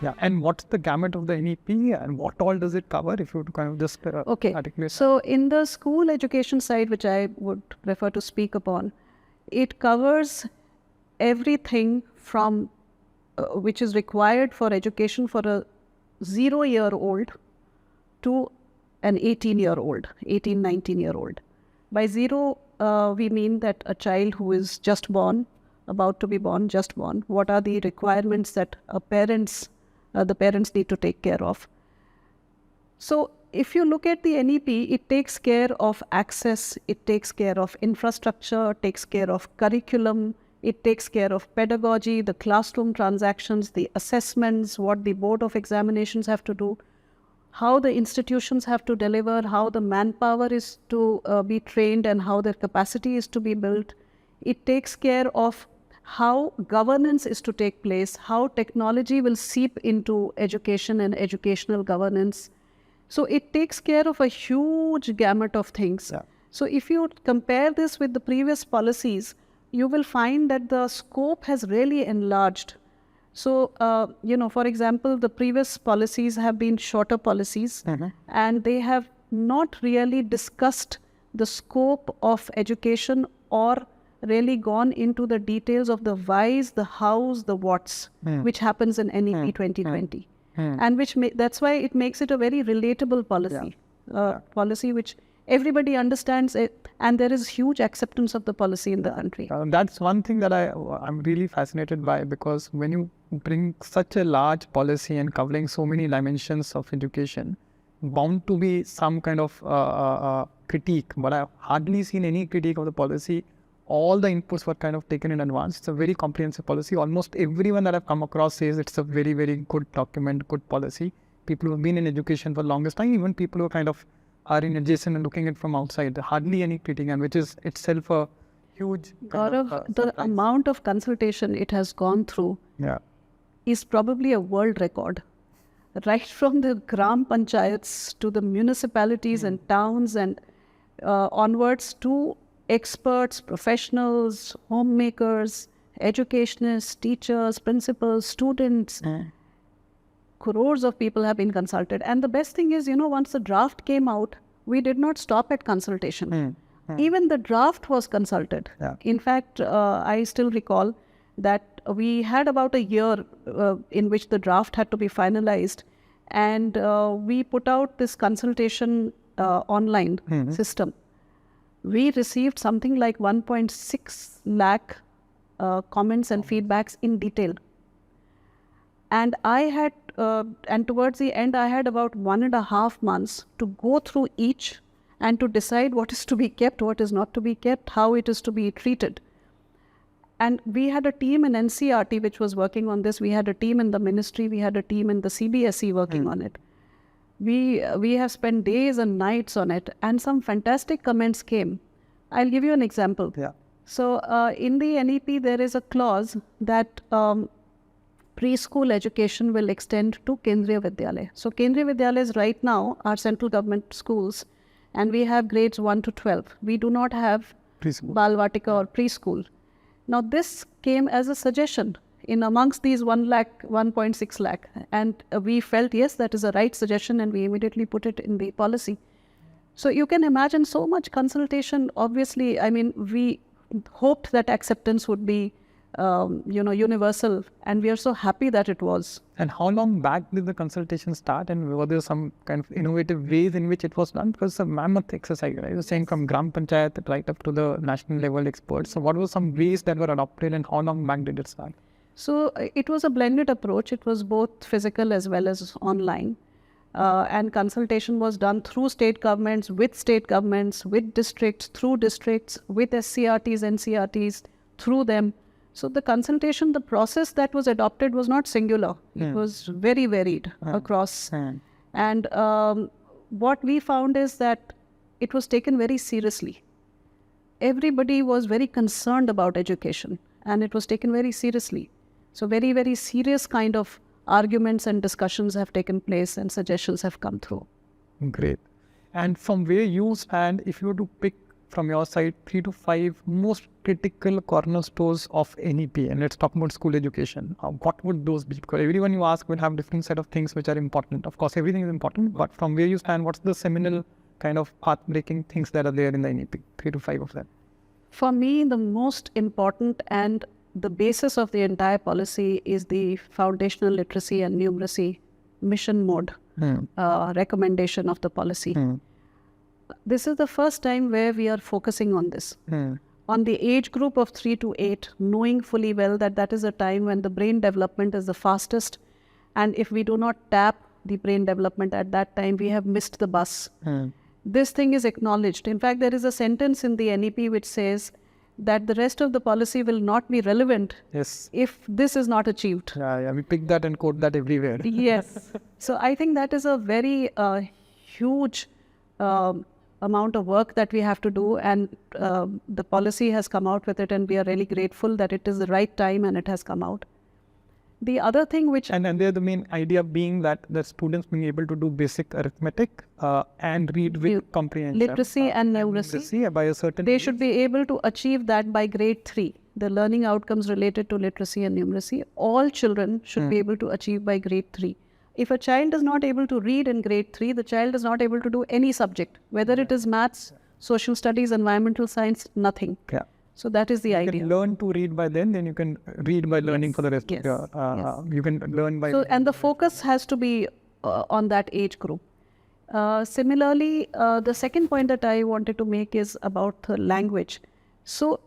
Yeah, and what's the gamut of the NEP and what all does it cover, if you would kind of just articulate? So in the school education side, which I would prefer to speak upon, it covers everything from which is required for education for a 0-year-old to an 18-year-old, 19-year-old. By 0, we mean that a child who is just born, about to be born, just born, what are the requirements that the parents need to take care of. So if you look at the NEP, it takes care of access, it takes care of infrastructure, it takes care of curriculum, it takes care of pedagogy, the classroom transactions, the assessments, what the board of examinations have to do, how the institutions have to deliver, how the manpower is to be trained and how their capacity is to be built. It takes care of how governance is to take place, how technology will seep into education and educational governance. So it takes care of a huge gamut of things. Yeah. So if you compare this with the previous policies, you will find that the scope has really enlarged. So, for example, the previous policies have been shorter policies, and they have not really discussed the scope of education or really gone into the details of the whys, the hows, the whats, which happens in NEP 2020. And that's why it makes it a very relatable policy, policy which everybody understands it, and there is huge acceptance of the policy in the country. That's one thing that I'm really fascinated by, because when you bring such a large policy and covering so many dimensions of education, bound to be some kind of critique, but I've hardly seen any critique of the policy. All the inputs were kind of taken in advance. It's a very comprehensive policy. Almost everyone that I've come across says it's a very, very good document, good policy. People who have been in education for the longest time, even people who kind of are in adjacent and looking at it from outside, hardly any critique, and which is itself a huge Gaurav, the amount of consultation it has gone through is probably a world record. Right from the Gram Panchayats to the municipalities and towns and onwards to experts, professionals, homemakers, educationists, teachers, principals, students. Crores of people have been consulted. And the best thing is, once the draft came out, we did not stop at consultation. Even the draft was consulted. In fact, I still recall that we had about a year in which the draft had to be finalized. And we put out this consultation online system. We received something like 1.6 lakh comments and feedbacks in detail. And and towards the end, I had about 1.5 months to go through each and to decide what is to be kept, what is not to be kept, how it is to be treated. And we had a team in NCRT which was working on this. We had a team in the ministry. We had a team in the CBSE working on it. We have spent days and nights on it, and some fantastic comments came. I'll give you an example. So in the NEP, there is a clause that preschool education will extend to Kendriya Vidyalaya. So Kendriya Vidyalayas right now are central government schools, and we have grades 1 to 12. We do not have Balvatika or preschool. Now this came as a suggestion in amongst these 1.6 lakh. And we felt, yes, that is a right suggestion, and we immediately put it in the policy. So you can imagine so much consultation. Obviously, I mean, we hoped that acceptance would be universal, and we are so happy that it was. And how long back did the consultation start, and were there some kind of innovative ways in which it was done? Because it's a mammoth exercise, right? You're saying from Gram Panchayat right up to the national level experts. So what were some ways that were adopted, and how long back did it start? So it was a blended approach. It was both physical as well as online. And consultation was done through state governments, with districts, through districts, with SCRTs, NCRTs, through them. So the consultation, the process that was adopted was not singular. It was very varied across. And what we found is that it was taken very seriously. Everybody was very concerned about education, and it was taken very seriously. So very, very serious kind of arguments and discussions have taken place, and suggestions have come through. Great. And from where you stand, if you were to pick from your side 3 to 5 most critical cornerstones of NEP, and let's talk about school education. What would those be? Because everyone you ask will have different set of things which are important. Of course, everything is important, but from where you stand, what's the seminal kind of path-breaking things that are there in the NEP? 3 to 5 of them. For me, the most important and the basis of the entire policy is the foundational literacy and numeracy mission mode recommendation of the policy. This is the first time where we are focusing on this. On the age group of 3 to 8, knowing fully well that that is a time when the brain development is the fastest, and if we do not tap the brain development at that time, we have missed the bus. This thing is acknowledged. In fact, there is a sentence in the NEP which says that the rest of the policy will not be relevant if this is not achieved. Yeah, we pick that and quote that everywhere. Yes. So I think that is a very huge amount of work that we have to do, and the policy has come out with it, and we are really grateful that it is the right time and it has come out. The other thing which... And there the main idea being that the students being able to do basic arithmetic and read with comprehension. Literacy and numeracy. By a certain They age. should be able to achieve that by grade 3. The learning outcomes related to literacy and numeracy, all children should be able to achieve by grade 3. If a child is not able to read in grade 3, the child is not able to do any subject, whether it is maths, social studies, environmental science, nothing. So that is the idea. You can learn to read by then you can read by learning for the rest of your... You can learn by... So, and the focus has to be on that age group. Similarly, the second point that I wanted to make is about the language. So,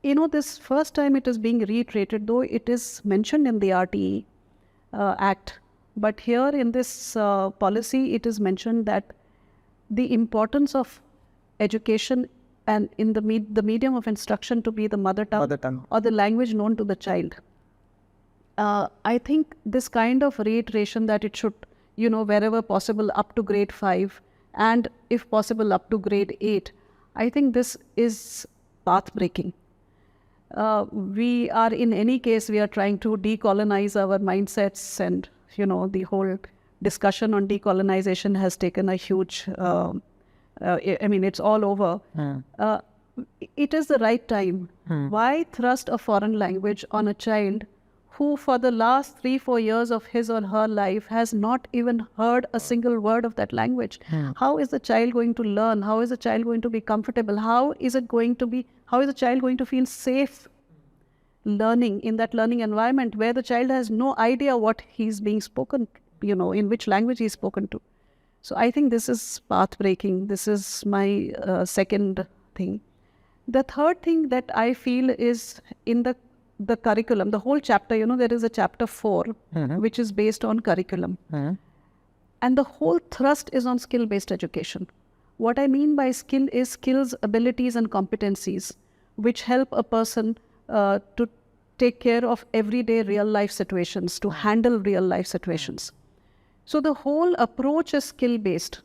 you know, this first time it is being reiterated, though it is mentioned in the RTE Act. But here in this policy, it is mentioned that the importance of education and in the medium of instruction to be the mother tongue or the language known to the child. I think this kind of reiteration that it should, you know, wherever possible up to grade 5 and if possible up to grade 8, I think this is path breaking. We are in any case, we are trying to decolonize our mindsets, and, you know, the whole discussion on decolonization has taken a huge... I mean, it's all over. It is the right time. Why thrust a foreign language on a child who for the last 3-4 years of his or her life has not even heard a single word of that language? How is the child going to learn? How is the child going to be comfortable? How is the child going to feel safe learning in that learning environment where the child has no idea what he's being spoken, you know, in which language he's spoken to? So I think this is path-breaking. This is my second thing. The third thing that I feel is in the curriculum, the whole chapter, you know, there is a chapter 4, which is based on curriculum. And the whole thrust is on skill-based education. What I mean by skill is skills, abilities, and competencies, which help a person to take care of everyday real-life situations, to handle real-life situations. So the whole approach is skill-based.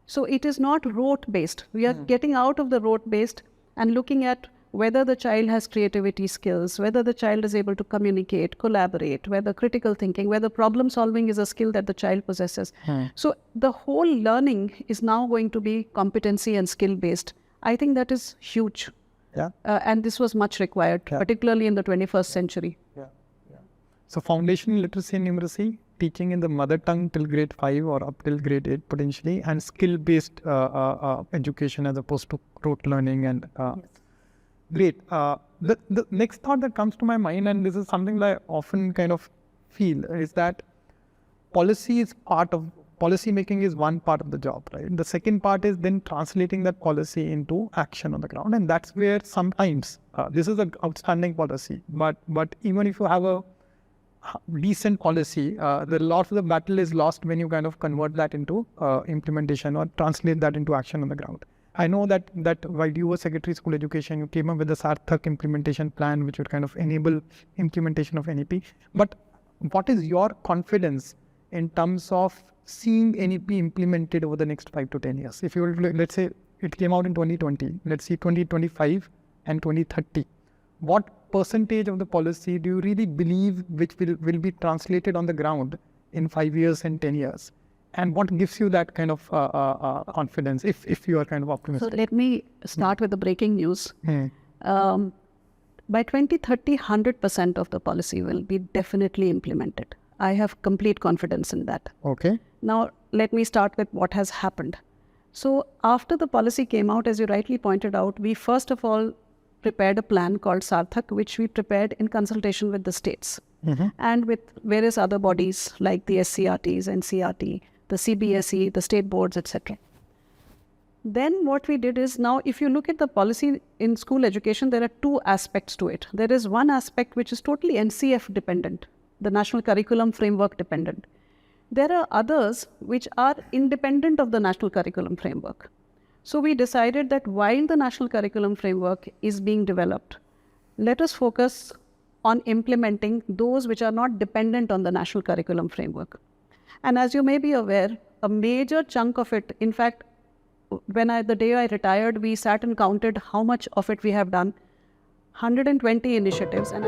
So it is not rote-based. We are getting out of the rote-based and looking at whether the child has creativity skills, whether the child is able to communicate, collaborate, whether critical thinking, whether problem solving is a skill that the child possesses. So the whole learning is now going to be competency and skill-based. I think that is huge. And this was much required, particularly in the 21st century. So foundational literacy and numeracy, teaching in the mother tongue till grade 5 or up till grade 8 potentially, and skill-based education as opposed to rote learning. And great. The next thought that comes to my mind, and this is something that I often kind of feel, is that policy making is one part of the job, right? The second part is then translating that policy into action on the ground, and that's where sometimes this is an outstanding policy, but even if you have a decent policy, the lot of the battle is lost when you kind of convert that into implementation or translate that into action on the ground. I know that while you were Secretary of School Education, you came up with the Sarthak implementation plan, which would kind of enable implementation of NEP. But what is your confidence in terms of seeing NEP implemented over the next 5 to 10 years? If you were to, let's say it came out in 2020, let's see 2025 and 2030. What percentage of the policy do you really believe which will be translated on the ground in 5 years and 10 years? And what gives you that kind of confidence if you are kind of optimistic? So let me start with the breaking news. By 2030, 100% of the policy will be definitely implemented. I have complete confidence in that. Okay. Now, let me start with what has happened. So after the policy came out, as you rightly pointed out, we first of all prepared a plan called Sarthak, which we prepared in consultation with the states and with various other bodies like the SCRTs, NCRT, the CBSE, the state boards, etc. Then what we did is, now if you look at the policy in school education, there are two aspects to it. There is one aspect which is totally NCF dependent, the National Curriculum Framework dependent. There are others which are independent of the National Curriculum Framework. So we decided that while the National Curriculum Framework is being developed, let us focus on implementing those which are not dependent on the National Curriculum Framework. And as you may be aware, a major chunk of it, in fact, the day I retired, we sat and counted how much of it we have done. 120 initiatives. And